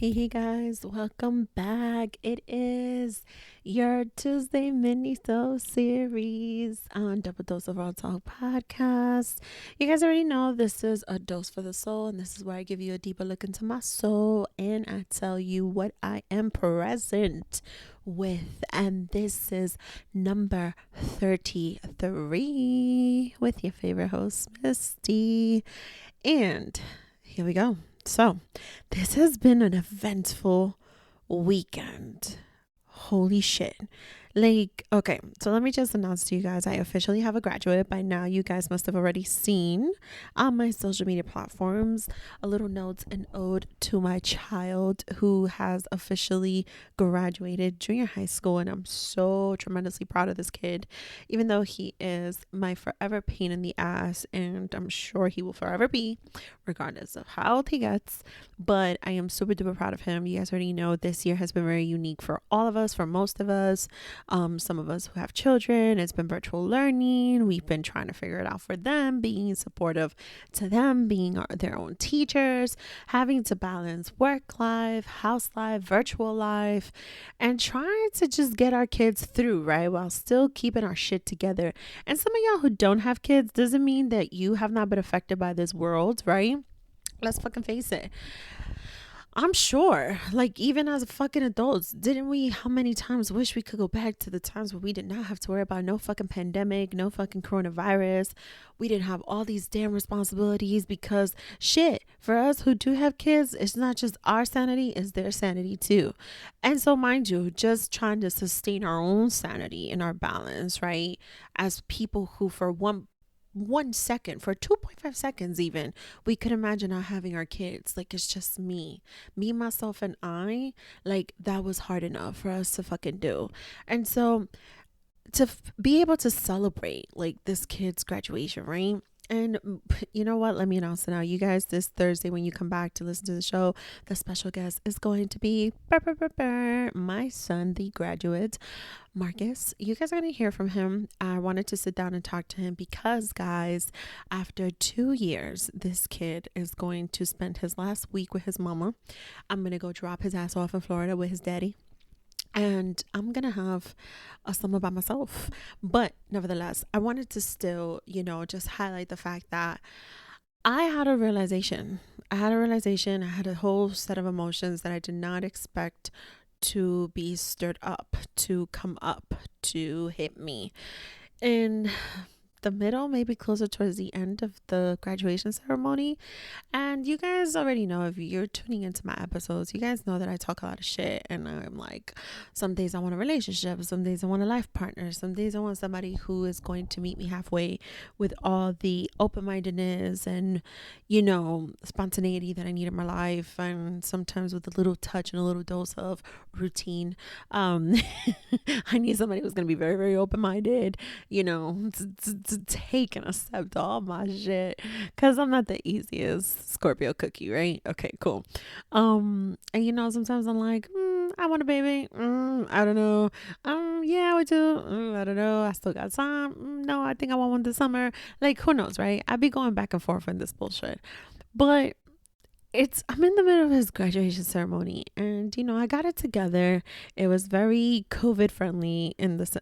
Hey guys, welcome back. It is your Tuesday mini-so series on Double Dose of Raw Talk podcast. You guys already know this is a dose for the soul, and this is where I give you a deeper look into my soul and I tell you what I am present with. And this is number 33 with your favorite host, Misty. And here we go. So, this has been an eventful weekend. Holy shit. Okay, so let me just announce to you guys I officially have a graduate. By now, you guys must have already seen on my social media platforms a little note and ode to my child who has officially graduated junior high school. And I'm so tremendously proud of this kid, even though he is my forever pain in the ass. And I'm sure he will forever be, regardless of how old he gets. But I am super duper proud of him. You guys already know this year has been very unique for all of us, for most of us. Some of us who have children, it's been virtual learning. We've been trying to figure it out for them, being supportive to them, being their own teachers, having to balance work life, house life, virtual life, and trying to just get our kids through, right? While still keeping our shit together. And some of y'all who don't have kids doesn't mean that you have not been affected by this world, right? Let's fucking face it. I'm sure, like, even as fucking adults, didn't we, how many times wish we could go back to the times where we did not have to worry about no fucking pandemic, no fucking coronavirus. We didn't have all these damn responsibilities because shit, for us who do have kids, it's not just our sanity, it's their sanity too. And so, mind you, just trying to sustain our own sanity and our balance, right? As people who, for one second, for 2.5 seconds even, we could imagine not having our kids. Like, it's just me, myself, and I. Like, that was hard enough for us to fucking do. And so to be able to celebrate like this kid's graduation, right? And you know what? Let me announce it now. You guys, this Thursday, when you come back to listen to the show, the special guest is going to be my son, the graduate, Marcus. You guys are going to hear from him. I wanted to sit down and talk to him because, guys, after 2 years, this kid is going to spend his last week with his mama. I'm going to go drop his ass off in Florida with his daddy. And I'm going to have a summer by myself. But nevertheless, I wanted to still, just highlight the fact that I had a realization. I had a whole set of emotions that I did not expect to be stirred up, to come up, to hit me. In the middle, maybe closer towards the end of the graduation ceremony. And you guys already know, if you're tuning into my episodes, you guys know that I talk a lot of shit. And I'm like, some days I want a relationship, some days I want a life partner, some days I want somebody who is going to meet me halfway with all the open-mindedness and, spontaneity that I need in my life. And sometimes with a little touch and a little dose of routine. I need somebody who's going to be very, very open-minded, to take and accept all my shit, because I'm not the easiest Scorpio cookie, right? Okay, cool. And sometimes I'm like, I want a baby. I don't know. Yeah, I do. I don't know. I still got time. No, I think I want one this summer. Like, who knows, right? I be going back and forth on this bullshit. But I'm in the middle of his graduation ceremony, and I got it together. It was very COVID friendly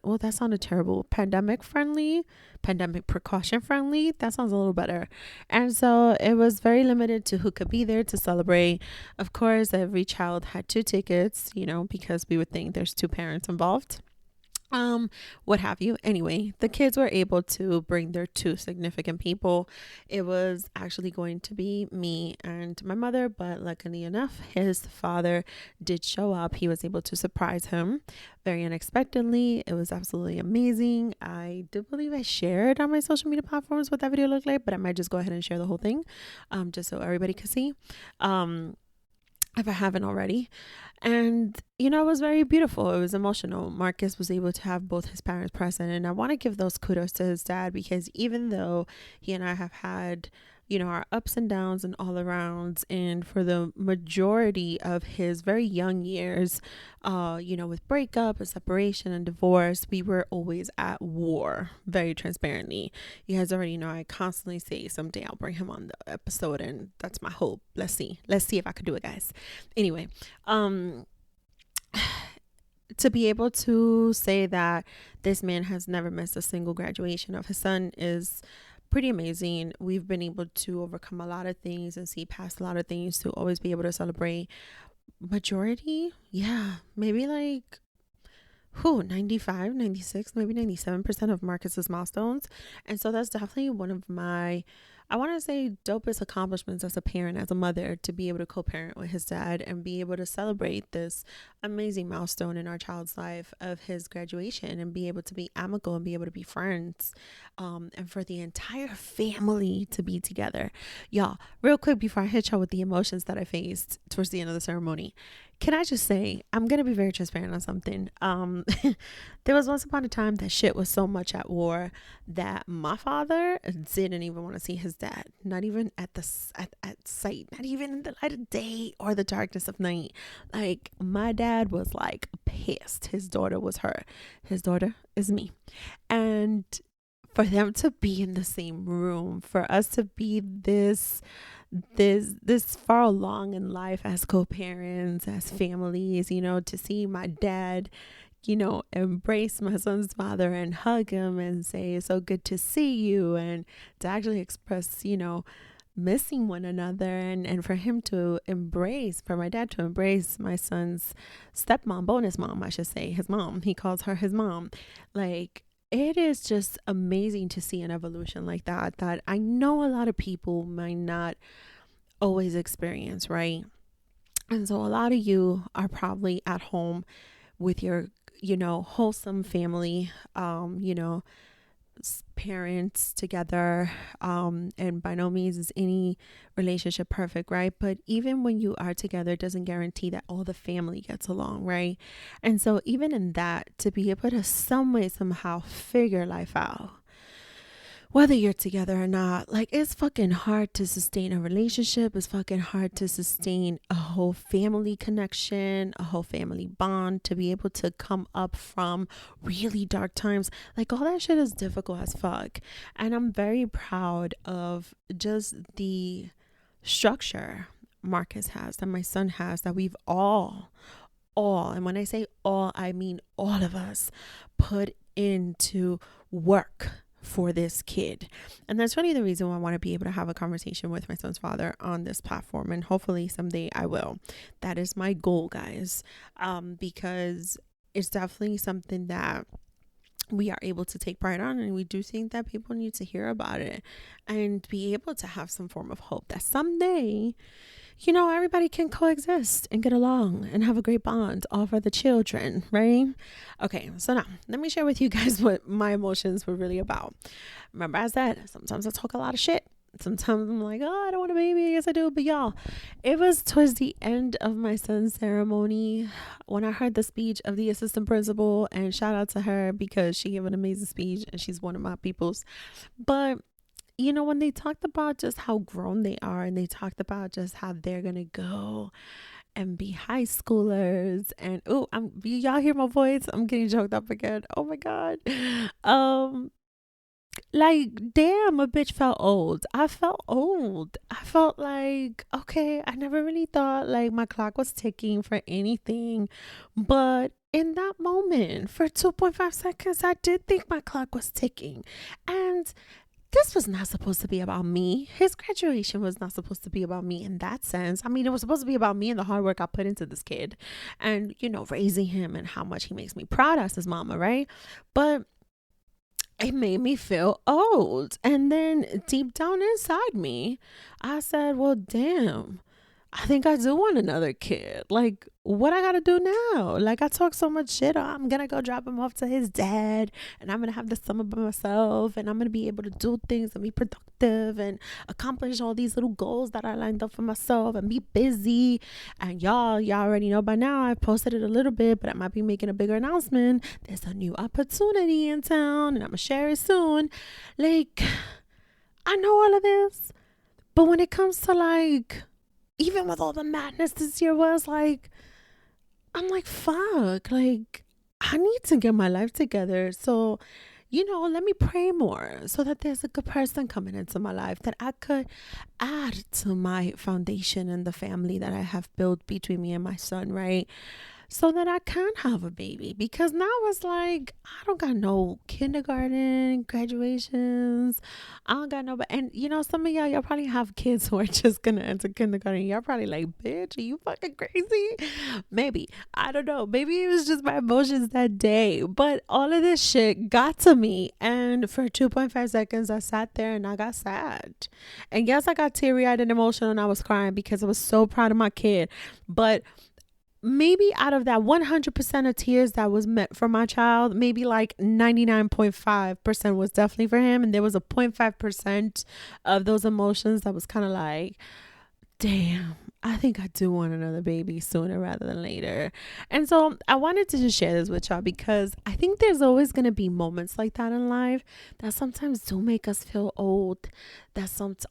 well, that sounded terrible. Pandemic friendly, pandemic precaution friendly. That sounds a little better. And so it was very limited to who could be there to celebrate. Of course, every child had 2 tickets, because we would think there's 2 parents involved, what have you. Anyway, the kids were able to bring their 2 significant people. It was actually going to be me and my mother, but luckily enough, his father did show up. He was able to surprise him very unexpectedly. It was absolutely amazing. I do believe I shared on my social media platforms what that video looked like, but I might just go ahead and share the whole thing, just so everybody could see, if I haven't already. And, it was very beautiful. It was emotional. Marcus was able to have both his parents present. And I want to give those kudos to his dad, because even though he and I have had, our ups and downs and all arounds. And for the majority of his very young years, with breakup and separation and divorce, we were always at war, very transparently. You guys already know I constantly say someday I'll bring him on the episode, and that's my hope. Let's see if I could do it, guys. Anyway, to be able to say that this man has never missed a single graduation of his son is pretty amazing. We've been able to overcome a lot of things and see past a lot of things to always be able to celebrate majority. Yeah, maybe like 95, 96, maybe 97% of Marcus's milestones. And so that's definitely one of my, I want to say, dopest accomplishments as a parent, as a mother, to be able to co-parent with his dad and be able to celebrate this amazing milestone in our child's life of his graduation, and be able to be amicable and be able to be friends, and for the entire family to be together. Y'all, real quick before I hit y'all with the emotions that I faced towards the end of the ceremony, can I just say, I'm going to be very transparent on something. There was once upon a time that shit was so much at war that my father didn't even want to see his dad, not even at sight, not even in the light of day or the darkness of night. Like, my dad was like pissed. His daughter was her. His daughter is me. And for them to be in the same room, for us to be this far along in life as co-parents, as families, to see my dad, embrace my son's father and hug him and say, it's so good to see you, and to actually express, missing one another, and for my dad to embrace my son's stepmom, bonus mom, I should say, his mom. He calls her his mom. Like, it is just amazing to see an evolution like that I know a lot of people might not always experience, right? And so a lot of you are probably at home with your, wholesome family, parents together, and by no means is any relationship perfect, right? But even when you are together, it doesn't guarantee that all the family gets along, right? And so even in that, to be able to some way somehow figure life out, whether you're together or not, like, it's fucking hard to sustain a relationship. It's fucking hard to sustain a whole family connection, a whole family bond, to be able to come up from really dark times. Like, all that shit is difficult as fuck. And I'm very proud of just the structure Marcus has, that my son has, that we've all, and when I say all, I mean all of us, put into work for this kid. And that's really the reason why I want to be able to have a conversation with my son's father on this platform, and hopefully someday I will. That is my goal, guys, because it's definitely something that we are able to take pride on, and we do think that people need to hear about it and be able to have some form of hope that someday, everybody can coexist and get along and have a great bond, all for the children, right? Okay, so now let me share with you guys what my emotions were really about. Remember, I said, sometimes I talk a lot of shit. Sometimes I'm like, oh, I don't want a baby. Yes, I do. But y'all, it was towards the end of my son's ceremony when I heard the speech of the assistant principal, and shout out to her because she gave an amazing speech and she's one of my peoples. But when they talked about just how grown they are, and they talked about just how they're gonna go and be high schoolers, and y'all hear my voice? I'm getting choked up again. Oh my god. Like, damn, a bitch felt old. I felt old. I felt like, okay, I never really thought like my clock was ticking for anything, but in that moment, for 2.5 seconds, I did think my clock was ticking. And this was not supposed to be about me. His graduation was not supposed to be about me in that sense. I mean, it was supposed to be about me and the hard work I put into this kid, and, raising him, and how much he makes me proud as his mama, right? But it made me feel old. And then deep down inside me, I said, well, damn, I think I do want another kid. Like, what I gotta do now? Like, I talk so much shit. I'm gonna go drop him off to his dad, and I'm gonna have the summer by myself, and I'm gonna be able to do things and be productive and accomplish all these little goals that I lined up for myself and be busy. And y'all already know by now, I posted it a little bit, but I might be making a bigger announcement. There's a new opportunity in town, and I'm gonna share it soon. Like, I know all of this, But when it comes to like, even with all the madness this year was like, I'm like, fuck, like, I need to get my life together. So, let me pray more so that there's a good person coming into my life that I could add to my foundation and the family that I have built between me and my son, right? So that I can have a baby. Because now it's like, I don't got no kindergarten, graduations. I don't got no, and some of y'all probably have kids who are just gonna enter kindergarten. Y'all probably like, bitch, are you fucking crazy? Maybe. I don't know. Maybe it was just my emotions that day. But all of this shit got to me. And for 2.5 seconds, I sat there and I got sad. And yes, I got teary eyed and emotional and I was crying because I was so proud of my kid. But maybe out of that 100% of tears that was meant for my child, maybe like 99.5% was definitely for him. And there was a 0.5% of those emotions that was kind of like, damn, I think I do want another baby sooner rather than later. And so I wanted to just share this with y'all because I think there's always going to be moments like that in life that sometimes do make us feel old,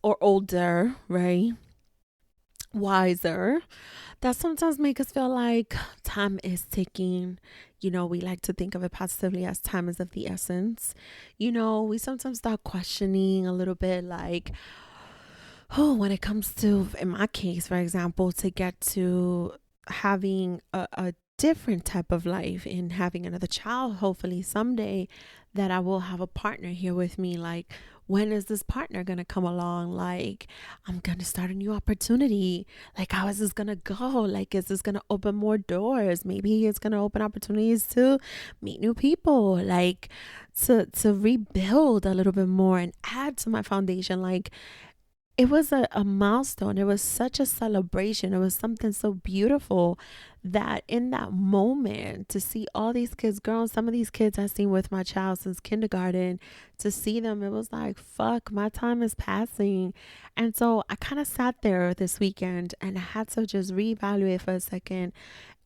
or older, right? Wiser, that sometimes make us feel like time is ticking. We like to think of it positively as time is of the essence. We sometimes start questioning a little bit like, oh, when it comes to, in my case, for example, to get to having a different type of life and having another child, hopefully someday, that I will have a partner here with me. Like, when is this partner gonna come along? Like, I'm gonna start a new opportunity. Like, how is this gonna go? Like, is this gonna open more doors? Maybe it's gonna open opportunities to meet new people, like to rebuild a little bit more and add to my foundation. Like, it was a milestone. It was such a celebration. It was something so beautiful that in that moment, to see all these kids grown, some of these kids I've seen with my child since kindergarten, to see them, it was like, fuck, my time is passing. And so I kind of sat there this weekend and I had to just reevaluate for a second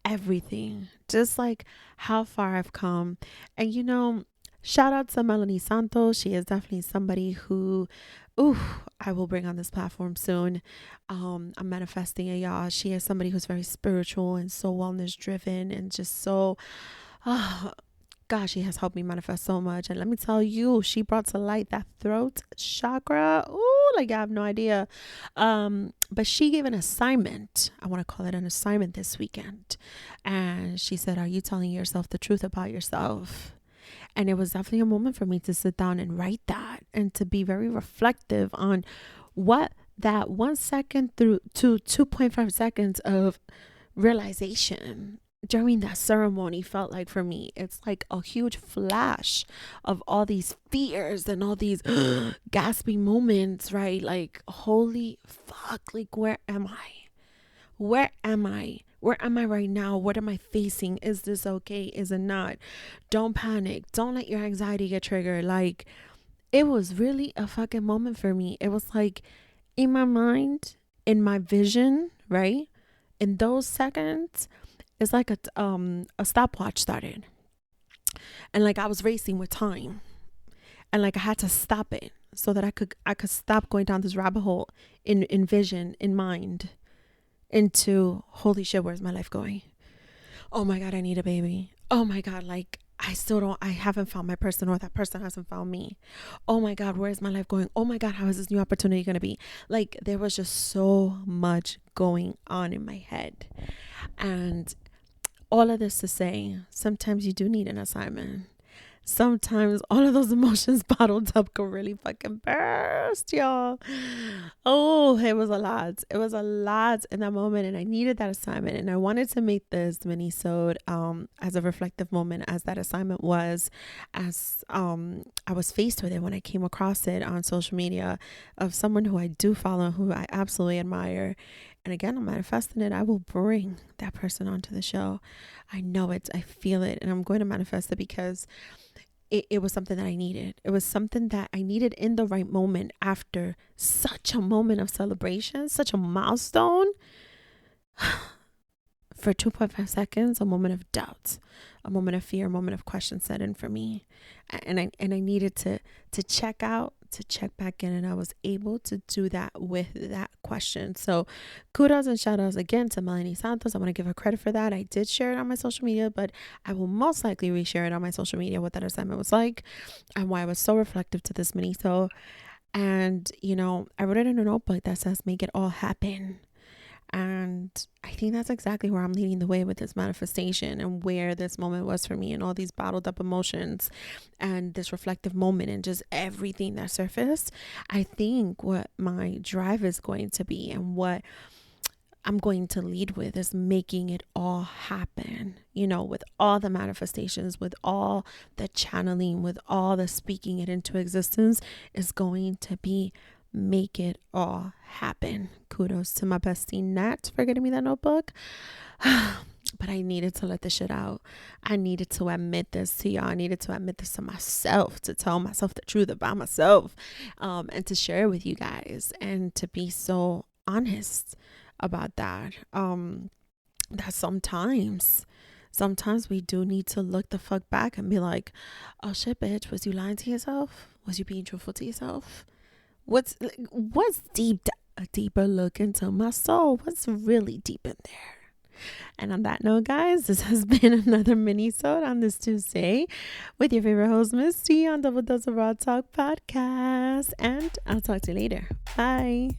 everything, just like how far I've come. And shout out to Melanie Santos. She is definitely somebody who, I will bring on this platform soon. I'm manifesting it, y'all. She is somebody who's very spiritual and so wellness driven and just so, gosh, she has helped me manifest so much. And let me tell you, she brought to light that throat chakra. Ooh, like I have no idea. But she gave an assignment. I want to call it an assignment this weekend. And she said, are you telling yourself the truth about yourself? And it was definitely a moment for me to sit down and write that and to be very reflective on what that 1 second through to 2.5 seconds of realization during that ceremony felt like for me. It's like a huge flash of all these fears and all these gasping moments, right? Like, holy fuck, like, where am I? Where am I? Where am I right now? What am I facing? Is this okay? Is it not? Don't panic. Don't let your anxiety get triggered. Like, it was really a fucking moment for me. It was like in my mind, in my vision, right? In those seconds, it's like a stopwatch started. And like I was racing with time. And like I had to stop it so that I could stop going down this rabbit hole in vision, in mind, into holy shit, where's my life going? Oh my God, I need a baby. Oh my God, like I haven't found my person, or that person hasn't found me. Oh my God, where's my life going? Oh my God, how is this new opportunity going to be? Like, there was just so much going on in my head. And all of this to say, sometimes you do need an assignment. Sometimes all of those emotions bottled up can really fucking burst, y'all. Oh, it was a lot. It was a lot in that moment, and I needed that assignment. And I wanted to make this mini-sode as a reflective moment, as that assignment was, as I was faced with it when I came across it on social media of someone who I do follow, who I absolutely admire. And again, I'm manifesting it. I will bring that person onto the show. I know it. I feel it. And I'm going to manifest it because it was something that I needed. It was something that I needed in the right moment after such a moment of celebration, such a milestone. For 2.5 seconds, a moment of doubt, a moment of fear, a moment of question set in for me. And I needed to check out, to check back in, and I was able to do that with that question. So kudos and shout outs again to Melanie Santos. I want to give her credit for that. I did share it on my social media, but I will most likely reshare it on my social media, what that assignment was like and why I was so reflective to this mini. So, and I wrote it in a notebook that says make it all happen. And I think that's exactly where I'm leading the way with this manifestation, and where this moment was for me, and all these bottled up emotions and this reflective moment and just everything that surfaced. I think what my drive is going to be, and what I'm going to lead with, is making it all happen, with all the manifestations, with all the channeling, with all the speaking it into existence, is going to be make it all happen. Kudos to my bestie Nat for getting me that notebook. But I needed to let this shit out. I needed to admit this to y'all. I needed to admit this to myself, to tell myself the truth about myself, and to share it with you guys, and to be so honest about that. That sometimes we do need to look the fuck back and be like, oh shit, bitch, was you lying to yourself? Was you being truthful to yourself? What's a deeper look into my soul? What's really deep in there? And on that note, guys, this has been another mini-sode on this Tuesday with your favorite host, Miss T, on Double Dose of Raw Talk podcast. And I'll talk to you later. Bye.